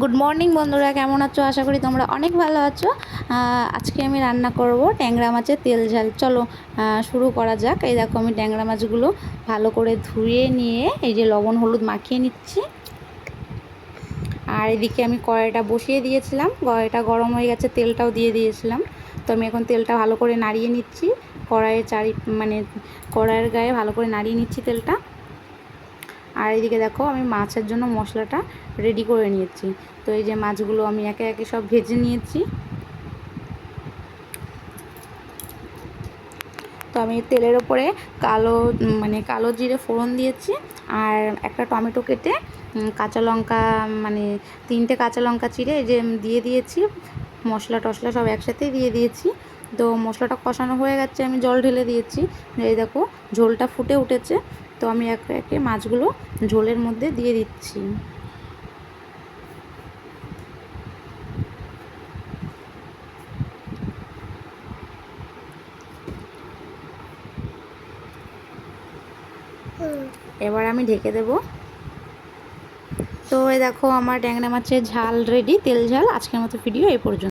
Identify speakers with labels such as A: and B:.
A: Good morning বন্ধুরা, কেমন আছো? আশা করি তোমরা অনেক ভালো আছো। আজকে আমি রান্না করব ট্যাংরা মাছের তেল ঝাল। চলো শুরু করা যাক। এই দেখো, আমি ট্যাংরা মাছগুলো ভালো করে ধুয়ে নিয়ে এই যে লবণ হলুদ মাখিয়ে নিচ্ছি। আর এদিকে আমি কড়াইটা বসিয়ে দিয়েছিলাম, কড়াইটা গরম হয়ে গেছে, তেলটাও দিয়ে দিয়েছিলাম। তো আমি এখন তেলটা ভালো করে নাড়িয়ে নিচ্ছি, কড়াইয়ের গায়ে ভালো করে নাড়িয়ে নিচ্ছি তেলটা। আর এদিকে দেখো, আমি মাছের জন্য মশলাটা রেডি করে নিয়েছি। তো এই যে মাছগুলো আমি একে একে সব ভেজে নিয়েছি। তো আমি তেলের ওপরে কালো জিরে ফোড়ন দিয়েছি, আর একটা টমেটো কেটে কাঁচা লঙ্কা 3টে কাঁচা লঙ্কা চিড়ে এই যে দিয়ে দিয়েছি। মশলা টশলা সব একসাথেই দিয়ে দিয়েছি। তো মশলাটা কষানো হয়ে গেছে, আমি জল ঢেলে দিয়েছি। এই দেখো, ঝোলটা ফুটে উঠেছে। তো আমি একে একে মাছগুলো ঝোলের মধ্যে দিয়ে দিচ্ছি। এবার আমি ঢেকে দেব। তো এই দেখো, আমার ট্যাংরা মাছের ঝাল রেডি, তেল ঝাল। আজকের মতো ভিডিও এই পর্যন্ত।